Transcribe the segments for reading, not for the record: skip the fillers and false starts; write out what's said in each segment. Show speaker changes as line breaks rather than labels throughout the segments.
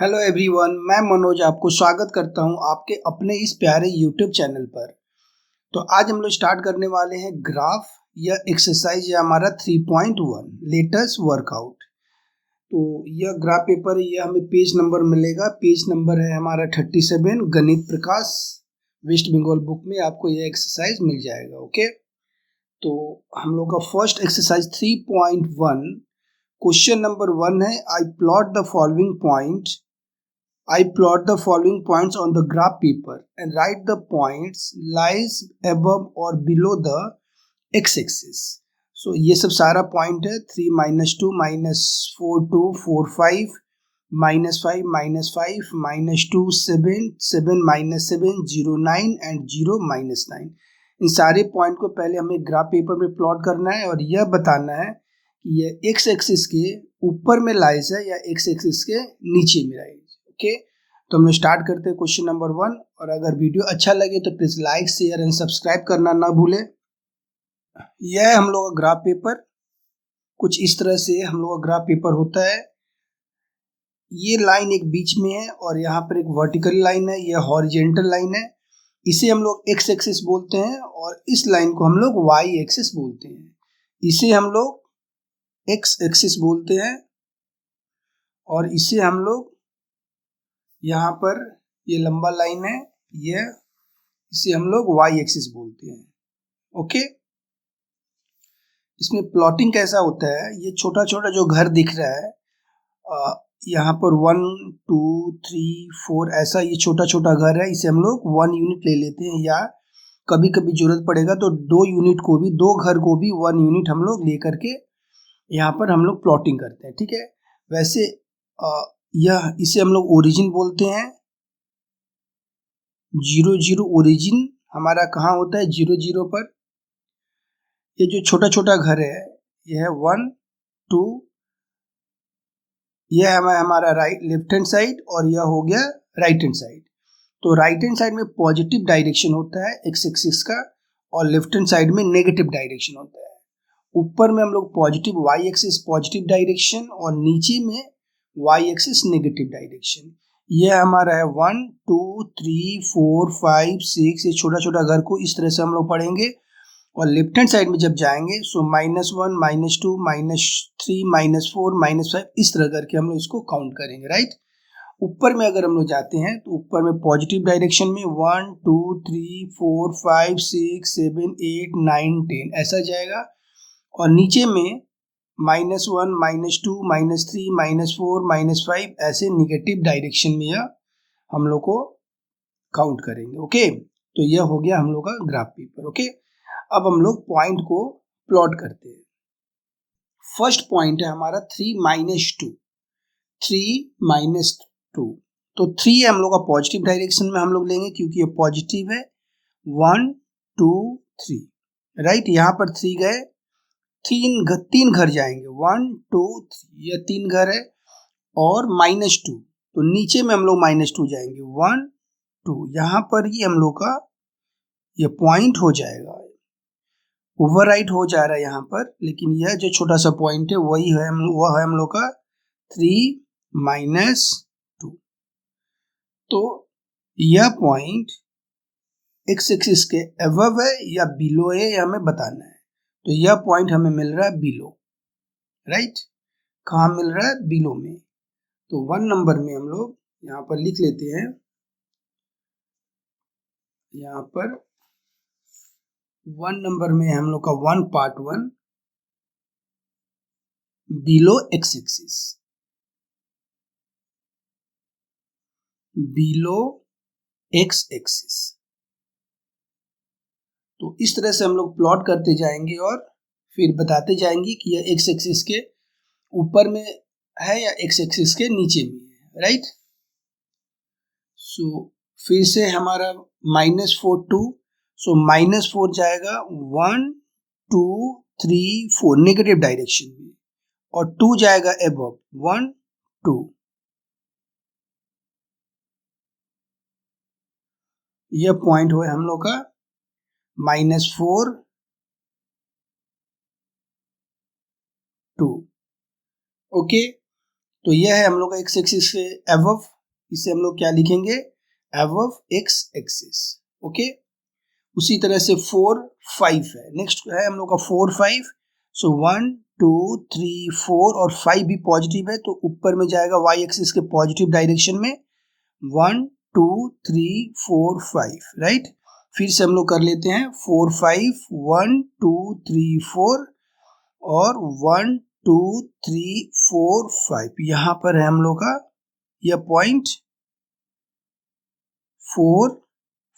Hello everyone, मैं मनोज आपको स्वागत करता हूं आपके अपने इस प्यारे यूट्यूब चैनल पर। तो आज हम लोग स्टार्ट करने वाले हैं ग्राफ या एक्सरसाइज या हमारा 3.1 लेटेस्ट वर्कआउट। तो यह ग्राफ पेपर है, यह हमें पेज नंबर मिलेगा। पेज नंबर है हमारा 37। गणित प्रकाश वेस्ट बंगाल बुक में आपको यह एक्सरसाइज मिल जाएगा। ओके, तो हम लोग का फर्स्ट एक्सरसाइज 3.1 क्वेश्चन नंबर 1 है। आई plot the following points on the graph paper and write the points lies above or below the x-axis. So ये सब सारा पॉइंट है 3 -2 -4 2 4 5 -5 -5 -2 7 7 -7 0 9 एंड 0 -9। इन सारे पॉइंट को पहले हमें ग्राफ पेपर में प्लॉट करना है और यह बताना है कि ये एक्स एक्सिस के ऊपर में लाइज है या एक्स एक्सिस के नीचे में लाइज। ओके, तो हम लोग स्टार्ट करते हैं क्वेश्चन नंबर 1। और अगर वीडियो अच्छा लगे तो please like share and subscribe करना ना भूलें। यह है हम लोग का ग्राफ पेपर। कुछ इस तरह से हम लोग का ग्राफ पेपर होता है। ये लाइन एक बीच में है और यहाँ पर एक वर्टिकल लाइन है, यह हॉरिजेंटल लाइन है। इसे हम लोग एक्स एक्सिस बोलते हैं और इस लाइन को हम लोग वाई एक्सिस बोलते हैं। इसे हम लोग एक्स एक्सिस बोलते हैं और इसे हम लोग यहाँ पर ये लंबा लाइन है, ये इसे हम लोग वाई एक्सिस बोलते हैं। ओके, इसमें प्लॉटिंग कैसा होता है, ये छोटा छोटा जो घर दिख रहा है यहाँ पर 1 2 3 4 ऐसा ये छोटा छोटा घर है। इसे हम लोग 1 यूनिट ले लेते हैं या कभी कभी जरूरत पड़ेगा तो 2 यूनिट को भी, 2 घर को भी 1 यूनिट हम लोग ले करके यहाँ पर हम लोग प्लॉटिंग करते हैं। ठीक है, वैसे यह इसे हम लोग ओरिजिन बोलते हैं। 0 0 ओरिजिन हमारा कहाँ होता है, 0 0 पर। ये जो छोटा छोटा घर है यह है 1 2, यह है हमारा लेफ्ट हैंड साइड और यह हो गया राइट हैंड साइड। तो राइट हैंड साइड में पॉजिटिव डायरेक्शन होता है एक्स एक्सिस का और लेफ्ट हैंड साइड में नेगेटिव डायरेक्शन होता है। ऊपर में हम लोग positive Y axis positive direction और नीचे में वाई एक्सिस नेगेटिव डायरेक्शन। यह हमारा है 1 2 3 4 5 6। ये छोटा छोटा घर को इस तरह से हम लोग पढ़ेंगे और लेफ्ट हैंड साइड में जब जाएंगे सो -1 -2 -3 -4 -5 इस तरह करके हम लोग इसको काउंट करेंगे। राइट, ऊपर में अगर हम लोग जाते हैं तो ऊपर में पॉजिटिव डायरेक्शन में 1 2 3 4 5 6 7 8 9 10 ऐसा जाएगा और नीचे में -1 -2 -3 -4 -5 ऐसे निगेटिव डायरेक्शन में यह हम लोग को काउंट करेंगे। ओके, तो यह हो गया हम लोग का ग्राफ पेपर। ओके, अब हम लोग पॉइंट को प्लॉट करते हैं। फर्स्ट पॉइंट है हमारा 3 -2 3 -2। तो 3 हम लोग का पॉजिटिव डायरेक्शन में हम लोग लेंगे क्योंकि ये पॉजिटिव है। 1 2 3। राइट, यहाँ पर 3 गए, तीन घर जाएंगे 1 2 3, यह 3 घर है और -2 तो नीचे में हम लोग -2 जाएंगे 1 2। यहाँ पर ही हम लोग का ये पॉइंट हो जाएगा, ओवरराइट हो जा रहा है यहाँ पर, लेकिन यह जो छोटा सा पॉइंट है वही है वह है हम लोग का 3 -2। तो यह पॉइंट एक्स एक्सिस के अबव है या बिलो है यह हमें बताना है। तो यह पॉइंट हमें मिल रहा है बिलो। राइट, कहाँ मिल रहा है, बिलो में। तो 1 नंबर में हम लोग यहाँ पर लिख लेते हैं, यहाँ पर 1 नंबर में हम लोग का 1 part 1 below X axis, below X axis. तो इस तरह से हम लोग प्लॉट करते जाएंगे और फिर बताते जाएंगे कि यह एक्स एक्सिस के ऊपर में है या एक्स एक्सिस के नीचे में है। राइट, सो फिर से हमारा -4 2, सो -4 जाएगा 1 2 3 4 नेगेटिव डायरेक्शन में और 2 जाएगा अबव 1 2। यह पॉइंट हुआ हम लोग का -4 2। ओके, तो यह है हम लोग का एक्स एक्सिस के अबव, इसे हम लोग क्या लिखेंगे, अबव एक्स एक्सिस। ओके, उसी तरह से 4 5 है, नेक्स्ट है हम लोग का 4 5। सो 1 2 3 4 और 5 भी पॉजिटिव है, तो ऊपर में जाएगा वाई एक्सिस के पॉजिटिव डायरेक्शन में 1 2 3 4 5, राइट। फिर से हम लोग कर लेते हैं 4 5 1 2 3 4 और 1 2 3 4 5, यहाँ पर है हम लोग का यह पॉइंट 4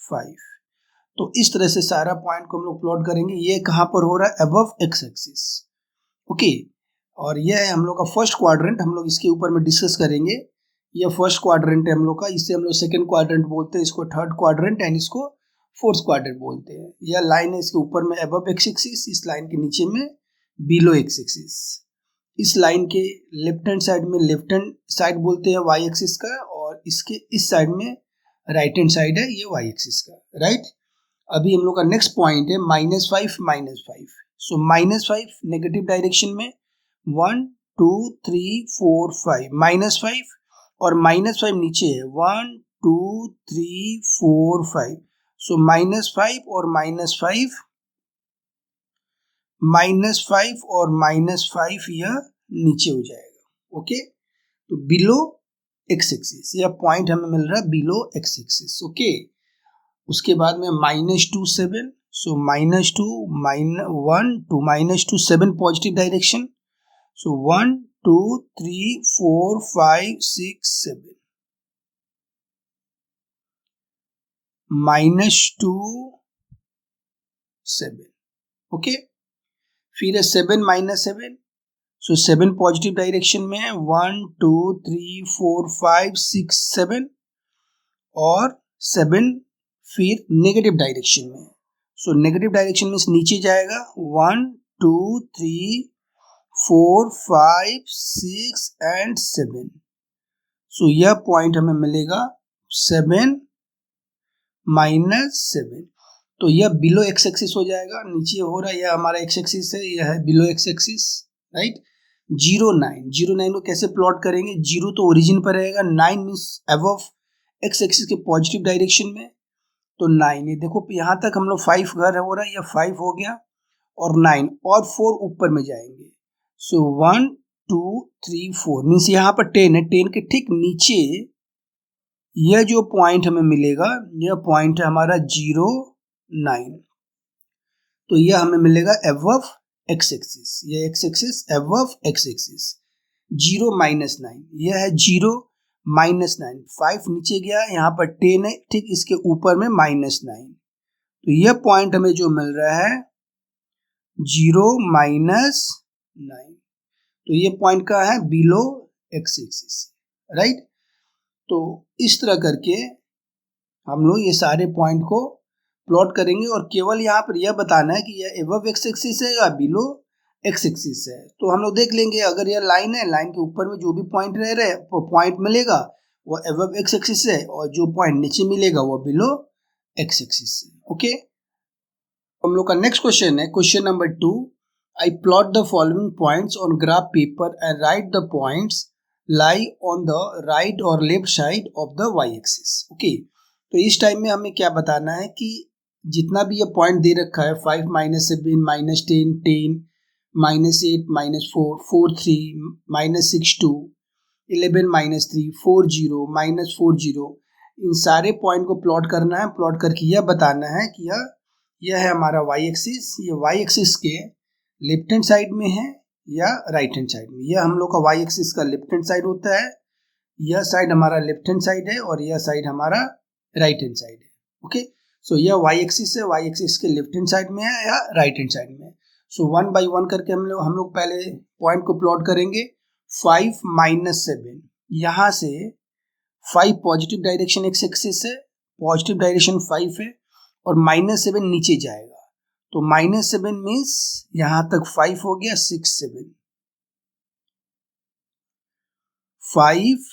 5। तो इस तरह से सारा पॉइंट को हम लोग प्लॉट करेंगे। ये कहाँ पर हो रहा है, अबव एक्स एक्सिस। ओके, और यह है हम लोग का फर्स्ट क्वाड्रेंट, हम लोग इसके ऊपर में डिस्कस करेंगे। यह फर्स्ट क्वाड्रेंट है हम लोग का, इसे हम लोग सेकंड क्वाड्रेंट बोलते हैं, इसको थर्ड क्वाड्रेंट एंड इसको फोर्थ क्वाड्रेंट बोलते हैं। यह लाइन है इसके ऊपर में अबव एक्स एक्सिस, इस लाइन के नीचे में बिलो एक्स एक्सिस। इस लाइन के लेफ्ट हैंड साइड में लेफ्ट हैंड साइड बोलते हैं वाई एक्सिस का, और इसके इस साइड में राइट हैंड साइड है ये वाई एक्सिस का, राइट। अभी हम लोग का नेक्स्ट पॉइंट है -5 -5। सो -5 नेगेटिव डायरेक्शन में 1 2 3 4 5 -5, और -5 नीचे है 1 2 3 4 5। सो -5 और -5 -5 और -5 यह नीचे हो जाएगा। ओके, तो बिलो एक्स एक्सिस, यह पॉइंट हमें मिल रहा है बिलो एक्स एक्सिस। ओके, उसके बाद में -2 7। सो -2 1 2 -2 7 पॉजिटिव डायरेक्शन। सो 1 2 3 4 5 6 7 -2 7। ओके, फिर है 7 -7। सो 7 पॉजिटिव डायरेक्शन में 1 2 3 4 5 6 7, और 7 फिर नेगेटिव डायरेक्शन में। सो नेगेटिव डायरेक्शन में नीचे जाएगा 1 2 3 4 5 6 एंड 7। सो यह पॉइंट हमें मिलेगा 7 -7। तो यह बिलो एक्स एक्सिस हो जाएगा, नीचे हो रहा है यह हमारा एक्स एक्सिस है, यह है बिलो एक्स एक्सिस, राइट। 0 9 को कैसे प्लॉट करेंगे, 0 तो ओरिजिन पर रहेगा, 9 मीन्स अबव एक्स एक्सिस के पॉजिटिव डायरेक्शन में। तो 9, ये देखो यहाँ तक हम लोग 5 घर हो रहा है, यह 5 हो गया, और 9 और 4 ऊपर में जाएंगे। सो 1 2 3 4 मीन्स यहाँ पर 10 है, 10 के ठीक नीचे यह जो पॉइंट हमें मिलेगा, यह पॉइंट है हमारा 0 9। तो यह हमें मिलेगा अबव एक्स एक्सिस, यह x axis above x axis. 0 -9, यह है 0 -9, 5 नीचे गया, यहाँ पर 10 है, ठीक इसके ऊपर में -9। तो यह पॉइंट हमें जो मिल रहा है 0 -9, तो ये पॉइंट का है बिलो एक्स एक्सिस, राइट। तो इस तरह करके हम लोग ये सारे पॉइंट को प्लॉट करेंगे, और केवल यहाँ पर यह बताना है कि यह अबव एक्स एक्सिस है या बिलो एक्स एक्सिस है। तो हम लोग देख लेंगे, अगर यह लाइन है, लाइन के ऊपर में जो भी पॉइंट रह रहे पॉइंट मिलेगा वो अबव एक्स एक्सिस है, और जो पॉइंट नीचे मिलेगा वो बिलो एक्स एक्सिस है। ओके, हम लोग का नेक्स्ट क्वेश्चन है question number 2। I plot the following points on graph paper and write the points lie on the right और left side of the Y axis. Okay, तो इस time में हमें क्या बताना है कि जितना भी ये पॉइंट दे रखा है 5 -7 -10 10 -8 -4 4 3 -6 2 11 -3 4 0 -4 0, इन सारे पॉइंट को प्लॉट करना है। प्लॉट करके यह बताना है कि यह है हमारा वाई एक्सिस, ये वाई एक्सिस के लेफ्ट हैंड साइड में है या राइट हैंड साइड में। यह हम लोग का वाई एक्सिस का लेफ्ट हैंड साइड होता है, यह साइड हमारा लेफ्ट हैंड साइड है, और यह साइड हमारा राइट हैंड साइड है। ओके, सो यह वाई एक्सिस है, वाई एक्सिस के लेफ्ट हैंड साइड में है या राइट हैंड साइड में है। सो 1 बाई 1 करके हम लोग पहले पॉइंट को प्लॉट करेंगे। 5 -7, यहाँ से 5 पॉजिटिव डायरेक्शन एक्स एक्सिस है, पॉजिटिव डायरेक्शन 5 है, और -7 नीचे जाएगा, तो -7 मीन्स यहाँ तक 5 हो गया, 6 7 5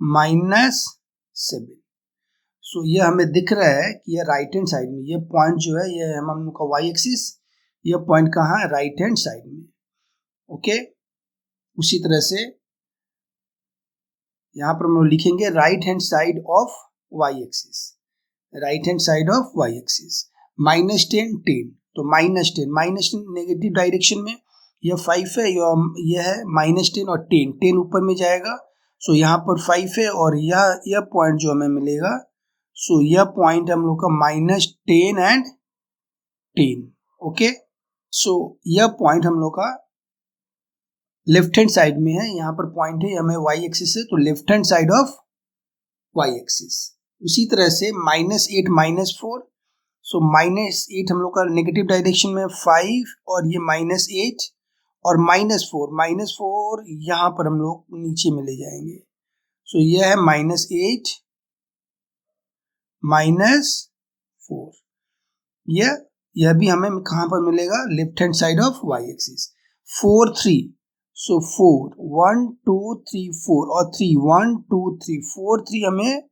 -7। सो ये हमें दिख रहा है कि यह राइट हैंड साइड में, ये पॉइंट जो है ये हम लोग का वाई एक्सिस, ये पॉइंट कहाँ है, राइट हैंड साइड में। ओके, उसी तरह से यहाँ पर हम लोग लिखेंगे right hand side of Y axis, right hand side of Y axis -10 10, तो -10 नेगेटिव डायरेक्शन में यह 5 है, यह है -10 और 10 ऊपर में जाएगा। सो यहाँ पर 5 है और यह पॉइंट जो हमें मिलेगा, सो यह पॉइंट हम लोग का -10 एंड 10। ओके, सो यह पॉइंट हम लोग का लेफ्ट हैंड साइड में है, यहाँ पर पॉइंट है हमें वाई एक्सिस है, तो left hand side of Y axis. उसी तरह से -8 -4, सो -8 हम लोग का नेगेटिव डायरेक्शन में 5 और ये -8 और -4 यहाँ पर हम लोग नीचे में ले जाएंगे। सो यह है -8 -4, यह भी हमें कहाँ पर मिलेगा, left hand side of Y axis. 4 3, so 4 1 2 3 4 और 3 1 2 3 4 3 हमें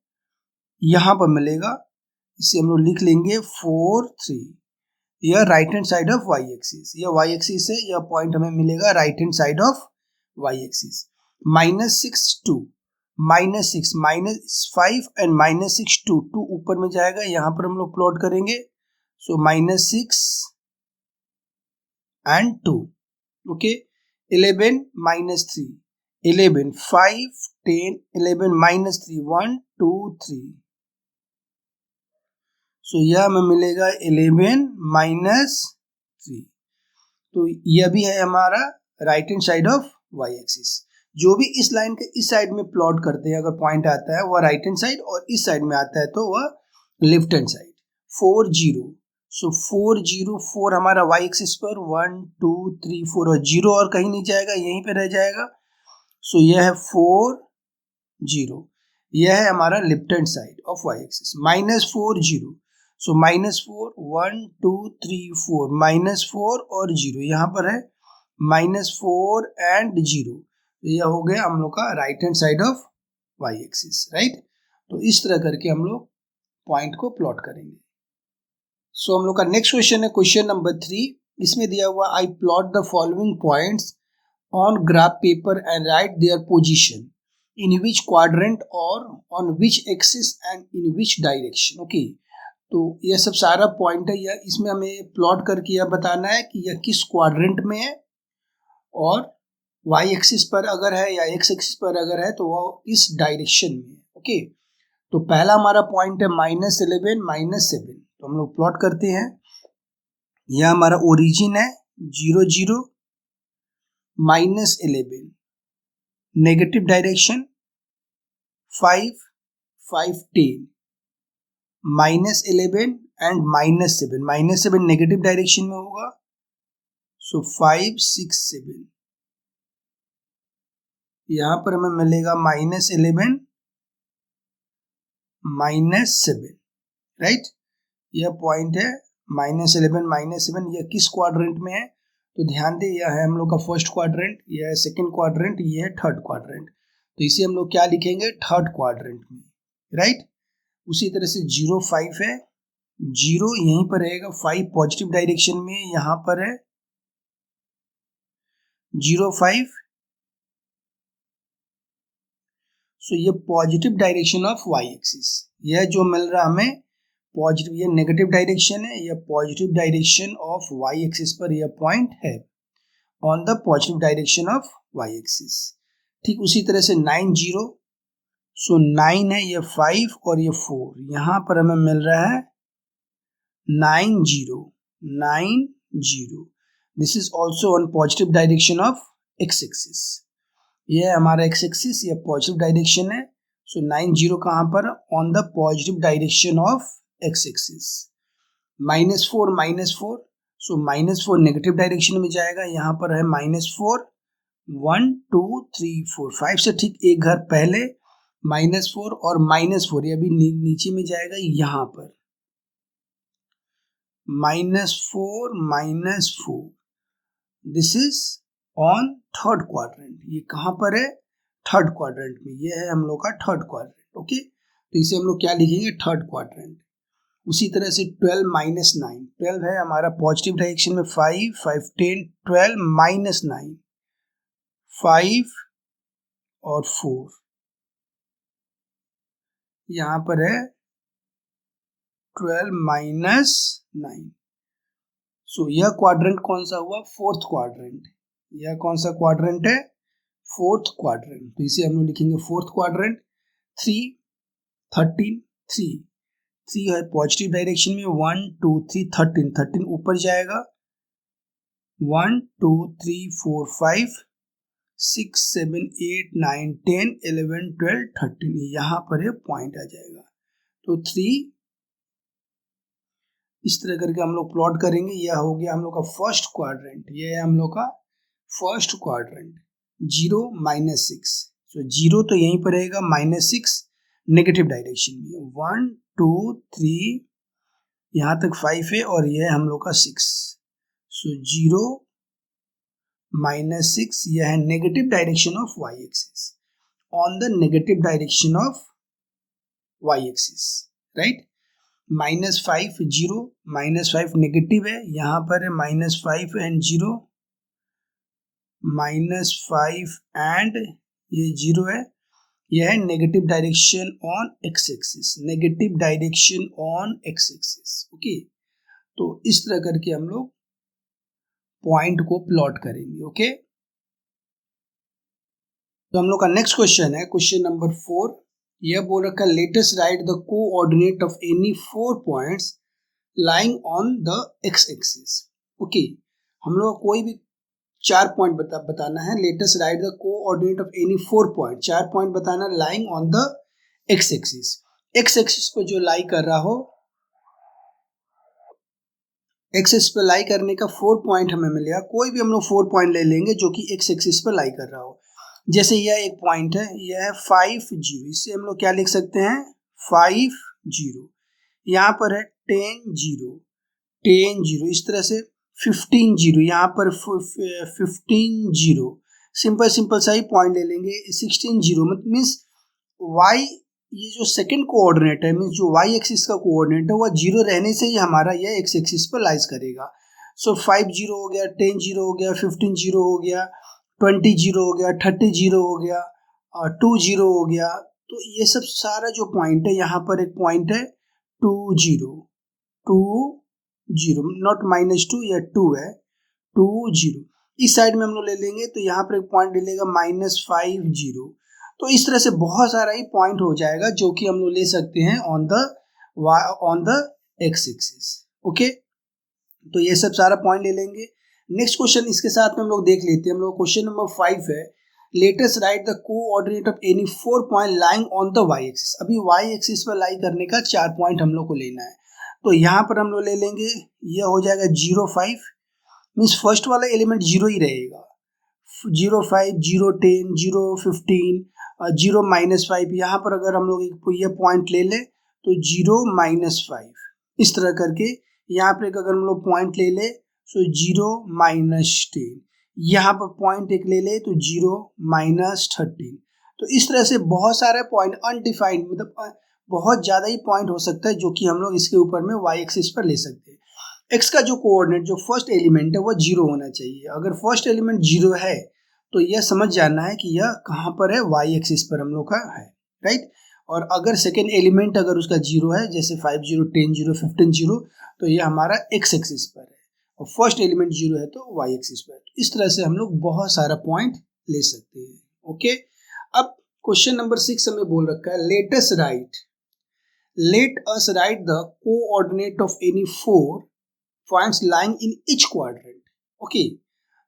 यहाँ पर मिलेगा, इसे हम लोग लिख लेंगे 4 3। यह right hand side of Y axis, यह वाई एक्सिस है, यह पॉइंट हमें मिलेगा right hand side of Y axis. -6 2, -6 -5 and -6 2 ऊपर में जाएगा, यहाँ पर हम लोग प्लॉट करेंगे। सो -6 एंड 2, ओके। 11 -3, 11 5 10 11 -3 1 2 3, सो यह हमें मिलेगा 11 -3। तो यह भी है हमारा right hand side of Y axis. जो भी इस लाइन के इस साइड में प्लॉट करते हैं, अगर पॉइंट आता है वह राइट हैंड साइड और इस साइड में आता है तो वह लेफ्ट हैंड साइड। 4 0, सो 4 0 4 हमारा वाई एक्सिस पर 1 2 3 4 और 0 और कहीं नहीं जाएगा, यहीं पे रह जाएगा। सो यह है 4 0, यह है हमारा left hand side of Y axis. -4 0, so -4 1 2 3 4 -4 और 0 यहाँ पर है, -4 एंड 0, यह हो गया हम लोग का right hand side of Y axis, right. तो इस तरह करके हम लोग पॉइंट को प्लॉट करेंगे। सो हम लोग का नेक्स्ट क्वेश्चन है क्वेश्चन नंबर 3। इसमें दिया हुआ I plot the following points on graph paper and write their position in which quadrant और on which axis and in which direction. Okay, तो यह सब सारा पॉइंट है, यह इसमें हमें प्लॉट करके यह बताना है कि यह किस क्वाड्रेंट में है और वाई एक्सिस पर अगर है या एक्स एक्सिस पर अगर है तो वह इस डायरेक्शन में है। ओके, तो पहला हमारा पॉइंट है -11 -7, तो हम लोग प्लॉट करते हैं। यह हमारा ओरिजिन है 0 0, -11 negative direction 5 5 10, -11 and -7, -7 negative direction में होगा, सो 5 6 7, यहाँ पर हमें मिलेगा -11 -7, राइट। यह पॉइंट है -11 -7, यह किस क्वाड्रेंट में है, तो ध्यान दे यह है हम लोग का फर्स्ट क्वाड्रेंट, यह है सेकंड क्वाड्रेंट, यह है थर्ड क्वाड्रेंट, तो इसे हम लोग क्या लिखेंगे, थर्ड क्वाड्रेंट में, राइट। उसी तरह से 0 5 है, 0 यहीं पर रहेगा, 5 पॉजिटिव डायरेक्शन में यहाँ पर है 0 5, सो ये positive direction of Y axis, यह जो मिल रहा हमें पॉजिटिव, ये नेगेटिव डायरेक्शन है, यह positive direction of Y axis पर यह पॉइंट है on the positive direction of Y axis. ठीक उसी तरह से 9 0, सो 9 है, यह 5 और ये 4, यहाँ पर हमें मिल रहा है 9 0 9 0, this is also on positive direction of x axis, यह हमारा एक्स एक्सिस, यह पॉजिटिव डायरेक्शन है। सो 9 0 कहाँ पर, on the positive direction of x axis. -4 -4, so -4 negative direction में जाएगा, यहाँ पर है -4 1 2 3 4 5 से ठीक एक घर पहले -4 और -4, ये अभी नीचे में जाएगा यहाँ पर -4 -4, this is on third quadrant, ये कहाँ पर है, थर्ड क्वाड्रेंट में, ये है हम लोग का थर्ड क्वाड्रेंट। ओके, तो इसे हम लोग क्या लिखेंगे, थर्ड क्वाड्रेंट। उसी तरह से 12 -9, 12 है हमारा पॉजिटिव डायरेक्शन में 5 5 10 12 -9 5 और 4, यहाँ पर है 12 माइनस 9। सो यह क्वाड्रेंट कौन सा हुआ? Fourth quadrant. यह कौन सा क्वाड्रेंट है? Fourth quadrant. तो इसे हम लोग लिखेंगे फोर्थ क्वाड्रेंट। 3 13 3 3 है पॉजिटिव डायरेक्शन में, 1 2 3 13 ऊपर जाएगा, 1 2 3 4 5 6 7 8 9 10 11 12 13 यहाँ पर ये पॉइंट आ जाएगा। तो 3 इस तरह करके हम लोग प्लॉट करेंगे। यह हो गया हम लोग का फर्स्ट क्वाड्रेंट, यह है हम लोग का फर्स्ट क्वाड्रेंट। 0 माइनस 6, तो 0 तो यहीं पर रहेगा, -6 नेगेटिव डायरेक्शन में, 1 2 3 यहाँ तक 5 है और यह है हम लोग का 6। सो 0 -6 यह है negative direction of y axis, on the negative direction of y axis, right. -5 0, -5 negative है, यहाँ पर है -5 एंड 0, -5 एंड ये 0 है, यह है negative direction on x axis, negative direction on x axis. Okay, तो इस तरह करके हम लोग पॉइंट को प्लॉट करेंगे। ओके, तो हम लोग का नेक्स्ट क्वेश्चन है क्वेश्चन नंबर 4। यह बोल रखा है latest write the coordinate of any 4 points lying on the x axis. Okay, हम लोग कोई भी 4 पॉइंट बताना है। Latest write the coordinate of any 4 point, 4 point बताना lying on the x axis. x axis को जो लाई कर रहा हो, x एक्सिस पर लाई करने का 4 पॉइंट हमें मिलेगा। कोई भी हम लोग 4 पॉइंट ले लेंगे जो कि x एक्सिस पर लाई कर रहा हो। जैसे यह एक पॉइंट है, यह है 5 0, इससे हम लोग क्या लिख सकते हैं? 5 0। यहाँ पर है 10 0, 10 0, इस तरह से 15 0, यहाँ पर 15 0, सिंपल सा ही पॉइंट ले लेंगे। 16 0 मतलब मीन्स y, ये जो सेकंड कोऑर्डिनेट है, मीन्स जो y एक्सिस का कोऑर्डिनेट है, वह 0 रहने से ही हमारा यह x एक्सिस पर लाइज करेगा। सो 5 0 हो गया, 10 0 हो गया, 15 0 हो गया, 20 0 हो गया, 30 0 हो गया, 2 0 हो गया। तो ये सब सारा जो पॉइंट है, यहाँ पर एक पॉइंट है 2 0, 2 0, नॉट -2, यह 2 है, 2 0। इस साइड में हम लोग ले लेंगे तो यहाँ पर एक पॉइंट ले लेगा -5 0। तो इस तरह से बहुत सारा ही पॉइंट हो जाएगा जो कि हम लोग ले सकते हैं on the x axis. Okay, तो ये सब सारा पॉइंट ले लेंगे। नेक्स्ट क्वेश्चन इसके साथ में हम लोग देख लेते हैं। हम लोग क्वेश्चन नंबर 5 है latest write the coordinate of any 4 point lying on the y axis. अभी y एक्सिस पर लाई करने का 4 पॉइंट हम लोग को लेना है। तो यहाँ पर हम लोग ले लेंगे, यह हो जाएगा 0 5, मीन्स फर्स्ट वाला एलिमेंट 0 ही रहेगा, 0 5 0 10 0 15 0 -5। यहाँ पर अगर हम लोग ये पॉइंट ले ले तो 0 -5, इस तरह करके यहाँ पर अगर हम लोग पॉइंट ले ले तो 0 -10, यहाँ पर पॉइंट एक ले ले तो 0 -13। तो इस तरह से बहुत सारे पॉइंट अनडिफाइंड, मतलब बहुत ज़्यादा ही पॉइंट हो सकता है जो कि हम लोग इसके ऊपर में y एक्सिस पर ले सकते हैं। x का जो कोऑर्डिनेट, जो फर्स्ट एलिमेंट है, वह 0 होना चाहिए। अगर फर्स्ट एलिमेंट 0 है तो यह समझ जाना है कि यह कहाँ पर है, y एक्सिस पर हम लोग का है, राइट। और अगर सेकेंड एलिमेंट अगर उसका 0 है, जैसे 5 0 10 0 15 0, तो यह हमारा x एक्सिस पर है, और फर्स्ट एलिमेंट 0 है तो y एक्सिस पर। इस तरह से हम लोग बहुत सारा पॉइंट ले सकते हैं। ओके, अब क्वेश्चन नंबर 6 हमें बोल रखा है let us right the coordinate of any 4 points lying in each quadrant. Okay,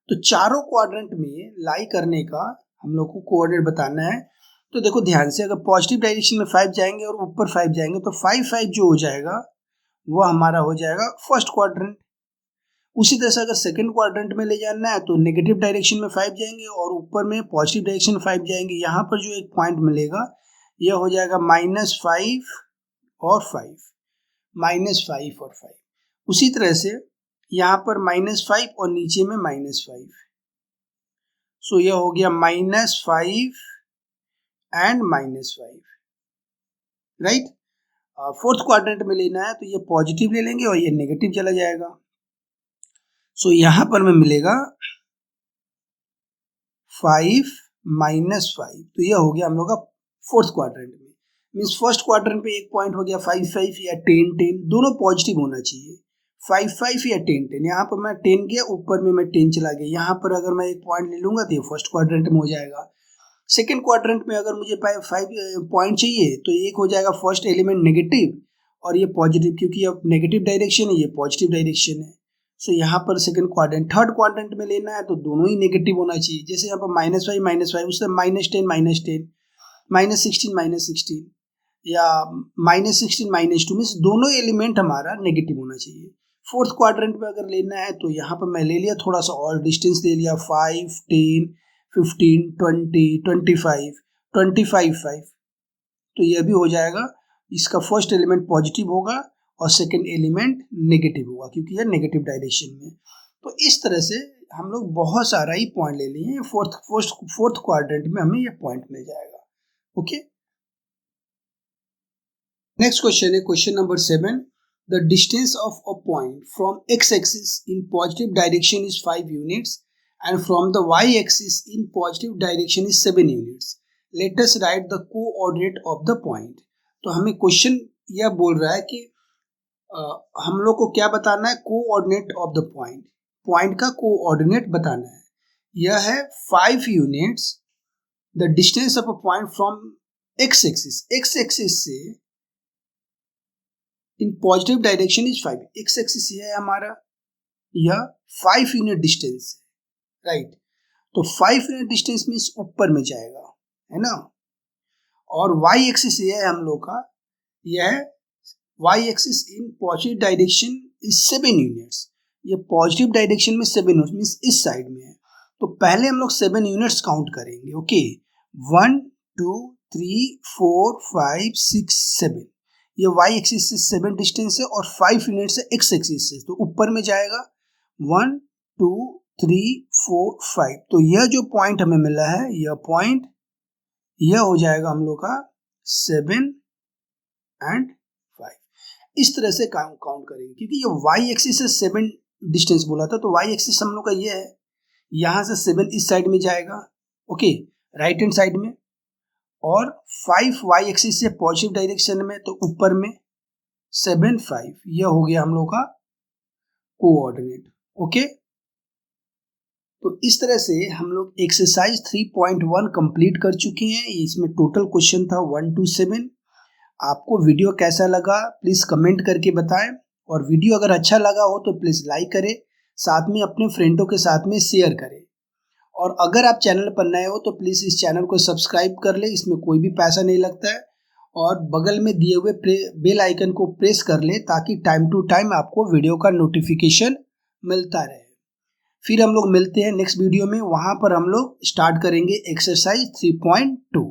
तो चारों क्वाड्रेंट में लाई करने का हम लोग को कोऑर्डिनेट बताना है। तो देखो ध्यान से, अगर पॉजिटिव डायरेक्शन में 5 जाएंगे और ऊपर 5 जाएंगे तो 5 5 जो हो जाएगा वो हमारा हो जाएगा फर्स्ट क्वाड्रेंट। उसी तरह से अगर सेकंड क्वाड्रेंट में ले जाना है तो नेगेटिव डायरेक्शन में 5 जाएंगे और ऊपर में पॉजिटिव डायरेक्शन में 5 जाएंगे। यहाँ पर जो एक पॉइंट मिलेगा यह हो जाएगा -5 और 5, -5 और 5। उसी तरह से यहाँ पर -5 और नीचे में -5, सो यह हो गया -5 एंड -5, राइट। फोर्थ क्वाड्रेंट में लेना है तो ये पॉजिटिव ले लेंगे और ये नेगेटिव चला जाएगा। सो यहाँ पर में मिलेगा 5 -5, तो यह हो गया हम लोग का फोर्थ क्वाड्रेंट में। मीन्स फर्स्ट क्वाड्रेंट पे एक पॉइंट हो गया 5 5 या 10 10, दोनों पॉजिटिव होना चाहिए। 5 5 या 10 10, यहाँ पर मैं 10 गया, ऊपर में मैं 10 चला गया, यहाँ पर अगर मैं एक पॉइंट ले लूंगा तो ये फर्स्ट क्वाड्रेंट में हो जाएगा। सेकेंड क्वाड्रेंट में अगर मुझे 5 पॉइंट चाहिए तो एक हो जाएगा फर्स्ट एलिमेंट नेगेटिव और ये पॉजिटिव, क्योंकि अब नेगेटिव डायरेक्शन है, ये पॉजिटिव डायरेक्शन है। सो यहाँ पर सेकंड क्वाड्रेंट, थर्ड क्वाड्रेंट में लेना है तो दोनों ही नेगेटिव होना चाहिए। जैसे यहाँ पर -5 उससे -10 -10, -16 -16 या -16 -2 मीन्स दोनों एलिमेंट हमारा नेगेटिव होना चाहिए। फोर्थ क्वाड्रेंट में अगर लेना है तो यहाँ पर मैं ले लिया थोड़ा सा और डिस्टेंस ले लिया, 5 10 15 20 25 25 5, तो यह भी हो जाएगा। इसका फर्स्ट एलिमेंट पॉजिटिव होगा और सेकंड एलिमेंट नेगेटिव होगा, क्योंकि यह नेगेटिव डायरेक्शन में। तो इस तरह से हम लोग बहुत सारा ही पॉइंट ले लिए, फोर्थ क्वाड्रेंट में हमें यह पॉइंट मिल जाएगा। ओके, नेक्स्ट क्वेश्चन है question number 7। The distance of a point from x axis in positive direction is 5 units and from the y-axis in positive direction is 7 units. Let us write the coordinate of the point. तो हमें question यह बोल रहा है कि हम लोग को क्या बताना है, coordinate of the point, point का कोऑर्डिनेट बताना है। यह है 5 units, the distance of a point from x axis से in positive direction is 5। x axis ये है हमारा, यह 5 यूनिट डिस्टेंस है, राइट। तो 5 यूनिट डिस्टेंस मीन्स ऊपर में जाएगा, है ना। और y एक्सिस ये है हम लोग का, यह y axis in positive direction is 7 units. ये पॉजिटिव डायरेक्शन में 7 यूनिट्स मीन्स इस साइड में है। तो पहले हम लोग 7 यूनिट्स काउंट करेंगे। ओके, 1 2 3 4 5 6 7, ये y एक्सिस से 7 डिस्टेंस है और 5 यूनिट्स है x एक्सिस से, तो ऊपर में जाएगा 1 2 3 4 5। तो यह जो पॉइंट हमें मिला है, यह पॉइंट यह हो जाएगा हम लोग का 7 एंड 5। इस तरह से काउंट करेंगे, क्योंकि ये y एक्सिस से 7 डिस्टेंस बोला था, तो y एक्सिस हम लोग का ये है, यहाँ से 7 इस साइड में जाएगा, ओके, राइट हैंड साइड में, और 5 y एक्सिस से पॉजिटिव डायरेक्शन में, तो ऊपर में 7 5, यह हो गया हम लोग का कोऑर्डिनेट। ओके, तो इस तरह से हम लोग एक्सरसाइज 3.1 कंप्लीट कर चुके हैं। इसमें टोटल क्वेश्चन था 1 to 7। आपको वीडियो कैसा लगा प्लीज़ कमेंट करके बताएं, और वीडियो अगर अच्छा लगा हो तो प्लीज़ लाइक करें, साथ में अपने फ्रेंडों के साथ में शेयर करें। और अगर आप चैनल पर नए हो तो प्लीज़ इस चैनल को सब्सक्राइब कर लें, इसमें कोई भी पैसा नहीं लगता है, और बगल में दिए हुए बेल आइकन को प्रेस कर लें ताकि टाइम टू टाइम आपको वीडियो का नोटिफिकेशन मिलता रहे। फिर हम लोग मिलते हैं नेक्स्ट वीडियो में, वहाँ पर हम लोग स्टार्ट करेंगे एक्सरसाइज 3.2।